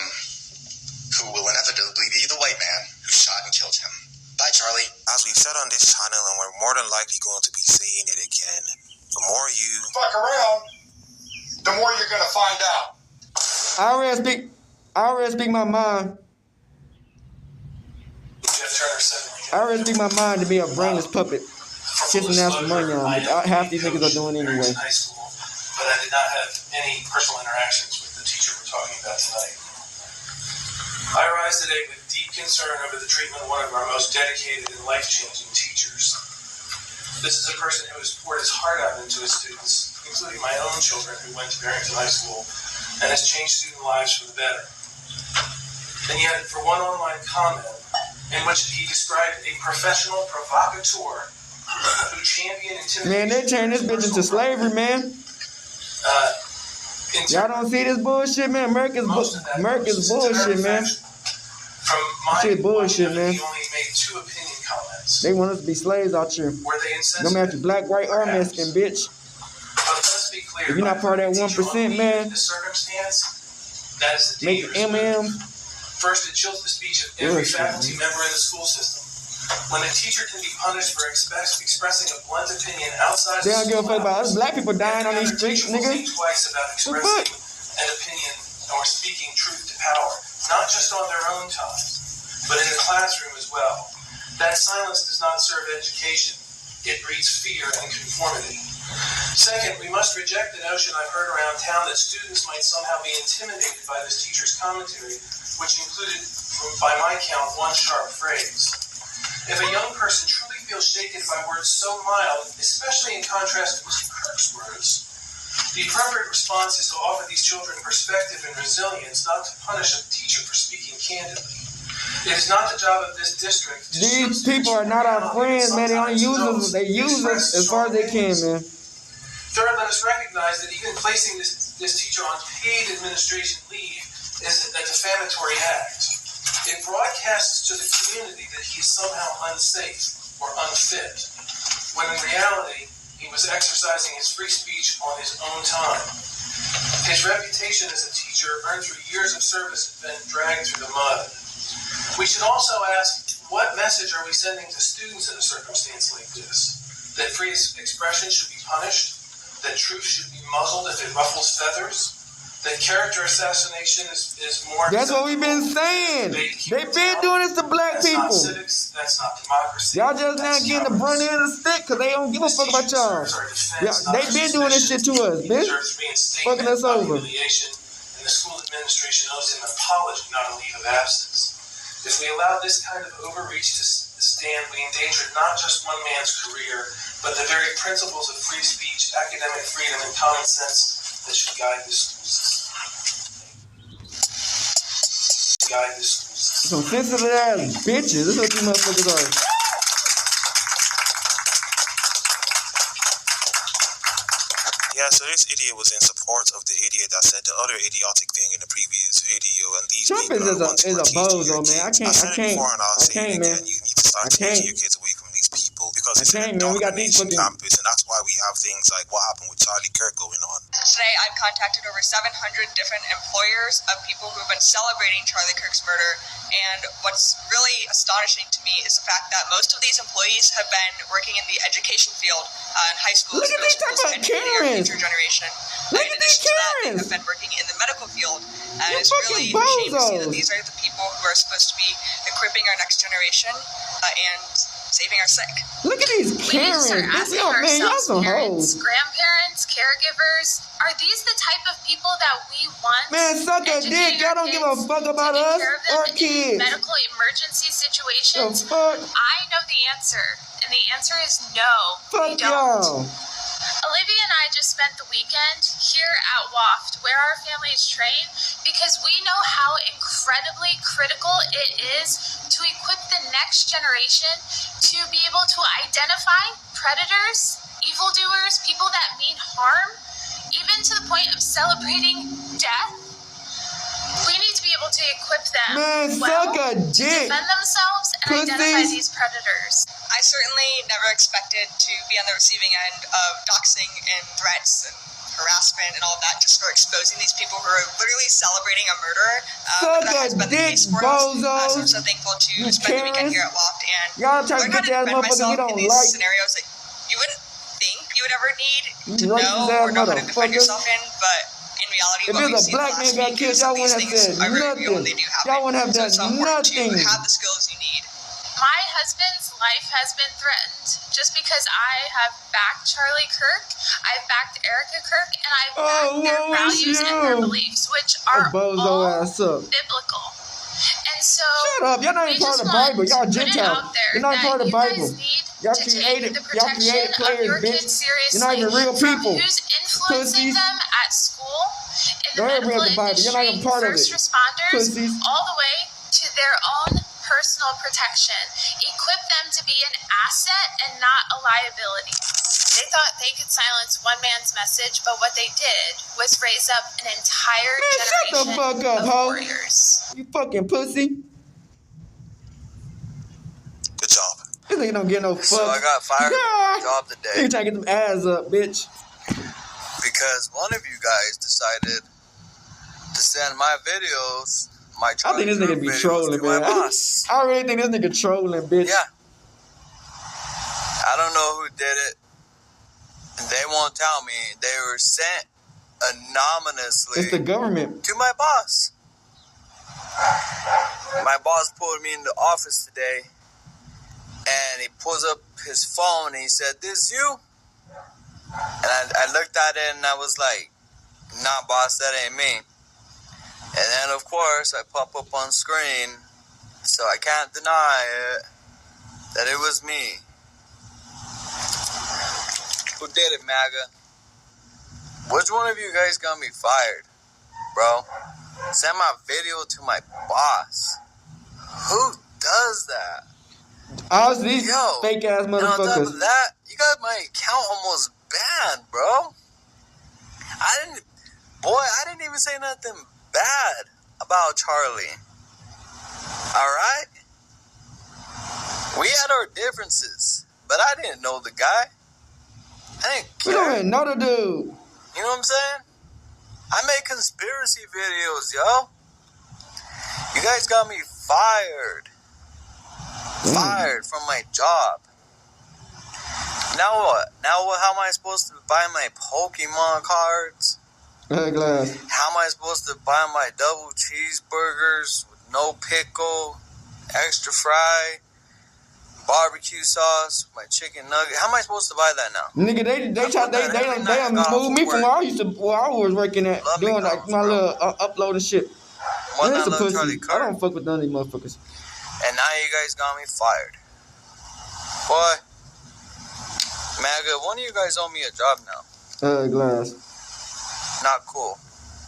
who will inevitably be the white man who shot and killed him. Bye, Charlie. As we've said on this channel, and we're more than likely going to be saying it again, the more you fuck around, the more you're going to find out. I already speak my mind. I already speak my mind to be a brainless puppet. Kissing out some money on it. Half these niggas are doing anyway. High school, but I did not have any personal interactions with the teacher we're talking about tonight. I rise today with deep concern over the treatment of one of our most dedicated and life-changing teachers. This is a person who has poured his heart out into his students, including my own children who went to Barrington High School, and has changed student lives for the better. And yet, for one online comment, in which he described a professional provocateur who championed intimidation. Man, they turned this bitch into slavery, man. Y'all don't see this bullshit, man. America's bullshit, man. Shit bullshit, man. He only made 2 opinion comments. They want us to be slaves out here. No matter black, white, or Mexican, bitch. But let's be clear. If you're not part of that 1%, man, the circumstance, that is the make M. First, it chills the speech of every faculty member in the school system. When a teacher can be punished for expressing a blunt opinion outside they don't give a fuck about us black people dying on these streets, nigga. Think twice about expressing an opinion or speaking truth to power, not just on their own time, but in the classroom as well. That silence does not serve education. It breeds fear and conformity. Second, we must reject the notion I've heard around town that students might somehow be intimidated by this teacher's commentary, which included, by my count, 1 sharp phrase. If a young person truly feels shaken by words so mild, especially in contrast to Mr. Kirk's words, the appropriate response is to offer these children perspective and resilience, not to punish a teacher for speaking candidly. It is not the job of this district to these people are not our friends, man. They only use us. They use us as far as they can, man. Third, let us recognize that even placing this teacher on paid administration leave is a defamatory act. It broadcasts to the community that he is somehow unsafe or unfit, when in reality, he was exercising his free speech on his own time. His reputation as a teacher, earned through years of service, has been dragged through the mud. We should also ask, what message are we sending to students in a circumstance like this? That free expression should be punished? That truth should be muzzled if it ruffles feathers? That character assassination is more... That's what we've been saying. They've been doing this to black people. That's not civics. That's not democracy. Y'all just now getting the brunt end of the stick because they don't give a fuck about y'all. They've been doing this shit to us, bitch. Fucking us over. And the school administration owes him an apology, not a leave of absence. If we allow this kind of overreach to stand, we endanger not just one man's career, but the very principles of free speech, academic freedom, and common sense that should guide this school system. Some sensitive ass bitches. This is what these motherfuckers are. Yeah, so this idiot was in support of the idiot that said the other idiotic thing in the previous video, and these Trump people is a bozo, man. I can't, man. You need to start taking your kids away from these people because it's an indoctrination campus, and that's why we have things like what happened with Charlie Kirk going on. Today, I've contacted over 700 different employers of people who have been celebrating Charlie Kirk's murder, and what's really astonishing to me is the fact that most of these employees have been working in the education field in high schools. Look at these fucking Karens. Generation. Look at these Karens. They have been working in the medical field, and it's really a shame to see that these are the people who are supposed to be equipping our next generation and saving our sick. Look at these Karens. We need to start asking ourselves, parents, grandparents, caregivers, are these the type of people that we want? Man, suck a dick. Y'all don't give a fuck about us or kids. Medical emergency situations. The fuck? I know the answer, and the answer is no. Fuck we don't. y'all. Olivia and I just spent the weekend here at WAFT, where our families train, because we know how incredibly critical it is to equip the next generation to be able to identify predators, evildoers, people that mean harm, even to the point of celebrating death. We need to be able to equip them to defend themselves and identify these predators. I certainly never expected to be on the receiving end of doxing and threats and harassment and all of that just for exposing these people who are literally celebrating a murderer. That has been the case for us. So I'm so thankful to spend the weekend here at WAFT and y'all try to get that motherfucker you don't in these like. scenarios that you wouldn't think you would ever need to know or know how to defend yourself in, but in reality, if what we've a seen black man got killed, y'all wouldn't have said nothing. Y'all wouldn't have done nothing. To have the skills you need. My husband's life has been threatened just because I have backed Charlie Kirk, I've backed Erica Kirk, and I've backed their values and their beliefs, which are all biblical. And so, shut up, y'all not even part of the Bible. Y'all Gentiles. You're not part of the Bible. Y'all created players, bitch. You're not even real people. Who's influencing them at school, in the Don't medical read the Bible. You're not even industry, part of it. first responders, Pussies. all the way to their own personal protection. Equip them to be an asset and not a liability. They thought they could silence one man's message, but what they did was raise up an entire generation shut the fuck up, of ho. warriors. You fucking pussy. Good job. This nigga don't get no fuck. So I got fired from my job today. You trying to get them ass up, bitch. Because one of you guys decided to send my videos, I think this nigga be trolling, man. I really think this nigga trolling, bitch. Yeah. I don't know who did it. They won't tell me. They were sent anonymously. It's the government. To my boss. My boss pulled me in the office today, and he pulls up his phone, and he said, "This you?" And I looked at it, and I was like, "Nah, boss, that ain't me." And then, of course, I pop up on screen, so I can't deny it, that it was me. Who did it, MAGA? Which one of you guys got me fired, bro? Send my video to my boss. Who does that? All these fake ass motherfuckers. And on top of that, you got my account almost banned, bro. I didn't even say nothing bad about Charlie. Alright? We had our differences, but I didn't know the guy. I didn't care. We don't even know the dude. You know what I'm saying? I make conspiracy videos, yo. You guys got me fired. Fired from my job. Now what? How am I supposed to buy my Pokemon cards? How am I supposed to buy my double cheeseburgers with no pickle, extra fry, barbecue sauce, my chicken nugget? How am I supposed to buy that now? Nigga, they done moved me from where I was working at, doing like my little upload and shit. That's a pussy. I don't fuck with none of these motherfuckers. And now you guys got me fired. Boy, MAGA, one of you guys owe me a job now. Glass. Not cool.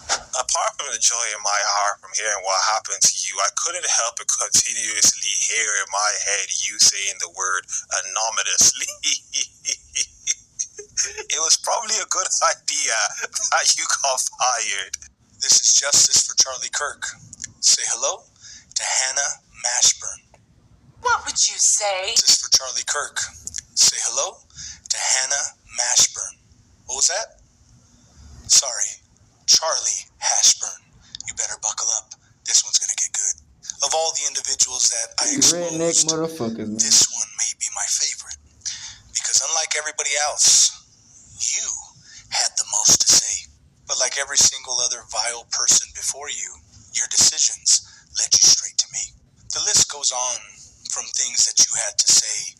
Apart from enjoying my heart from hearing what happened to you, I couldn't help but continuously hear in my head you saying the word anonymously. It was probably a good idea that you got fired. This is Justice for Charlie Kirk. Say hello to Hannah Mashburn. What would you say? Justice for Charlie Kirk. Say hello to Hannah Mashburn. What was that? Sorry, Charlie Hashburn. You better buckle up. This one's gonna get good. Of all the individuals that I exposed, this one may be my favorite. Because unlike everybody else, you had the most to say. But like every single other vile person before you, your decisions led you straight to me. The list goes on from things that you had to say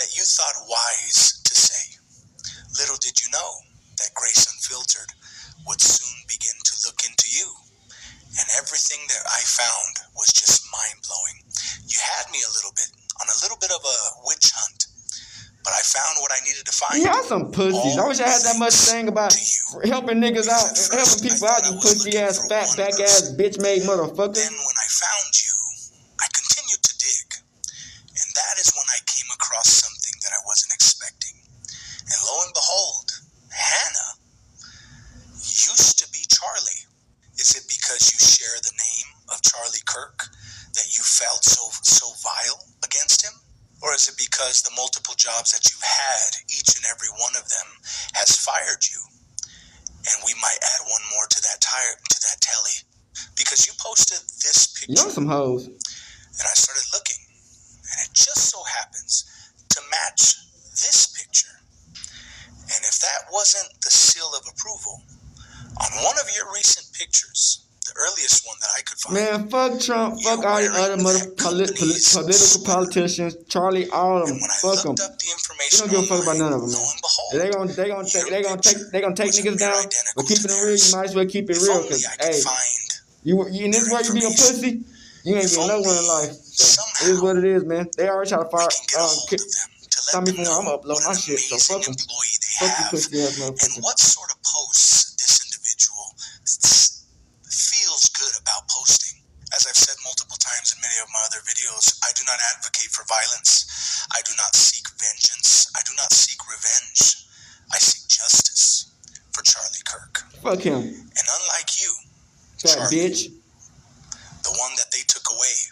that you thought wise to say. Little did you know that Grace Unfiltered would soon begin to look into you. And everything that I found was just mind-blowing. You had me a little bit, on a little bit of a witch hunt. But I found what I needed to find. Y'all some pussies. I wish I had that much thing about helping niggas out, helping people out, you pussy-ass, fat, back-ass, bitch-made motherfucker. Then when I found you, I continued to dig. And that is when I came across something that I wasn't expecting. And lo and behold, Hannah used to be Charlie. Is it because you share the name of Charlie Kirk that you felt so vile against him? Or is it because the multiple jobs that you've had, each and every one of them, has fired you? And we might add one more to that tally. Because you posted this picture. Y'all some hoes. And I started looking. And it just so happens to match this picture. And if that wasn't the seal of approval, on one of your recent pictures, the earliest one that I could find. Man, fuck Trump, fuck all these other political politicians, Charlie, all of them, fuck them. They don't give a fuck about none of them, man. They gonna take niggas down, but keeping it real, you might as well keep it real, cause hey, you in this world you be a pussy, you ain't getting nowhere in life. So it is what it is, man. They already try to fire. Stop me from I'm uploading my shit, so fuck them. Fuck you pussy ass motherfucker. And what sort of posts this individual feels good about posting. As I've said multiple times in many of my other videos, I do not advocate for violence. I do not seek vengeance. I do not seek revenge. I seek justice for Charlie Kirk. Fuck him. And unlike you, that Charlie, bitch, the one that they took away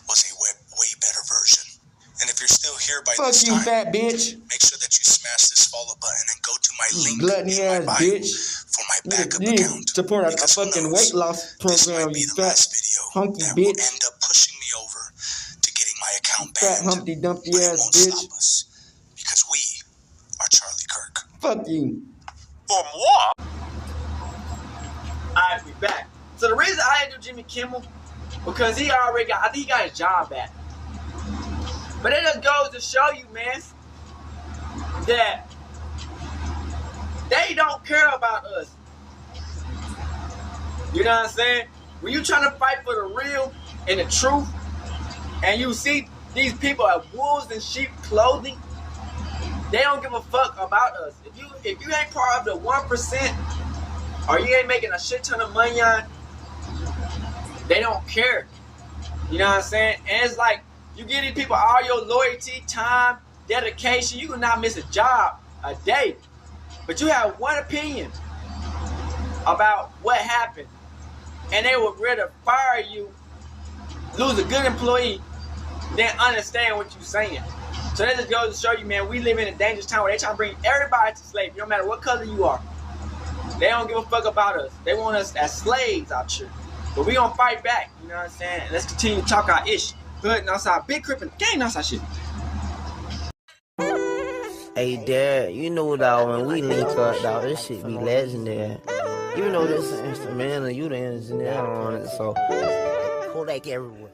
was a way better version. And if you're still here by fuck this you, time, fat bitch. Make sure that you smash this follow button and go to my link gluttony in my ass bio bitch. for my backup account. Support a fucking weight loss program, you fat hunky bitch. Will end up pushing me over to getting my account banned. Fat Humpty Dumpty ass bitch. Stop us, because we are Charlie Kirk. Fuck you. For more. Alright, we back. So the reason I didn't do Jimmy Kimmel, because he already got, I think he got his job back. But it just goes to show you, man, that they don't care about us. You know what I'm saying? When you trying to fight for the real and the truth, and you see these people have wolves in sheep clothing, they don't give a fuck about us. If you ain't part of the 1%, or you ain't making a shit ton of money on, they don't care. You know what I'm saying? And it's like, you give these people all your loyalty, time, dedication. You will not miss a job a day. But you have one opinion about what happened. And they would rather fire you, lose a good employee, than understand what you're saying. So that just goes to show you, man, we live in a dangerous time where they trying to bring everybody to slavery, no matter what color you are. They don't give a fuck about us. They want us as slaves out here. But we gonna fight back, you know what I'm saying? And let's continue to talk our ish. Hood and outside, big crip and gang outside shit. Hey, Dad, you know, dog, when we link up, dog, this shit be legendary. You know this instrumental, you the engineer on it, so Kodak everywhere.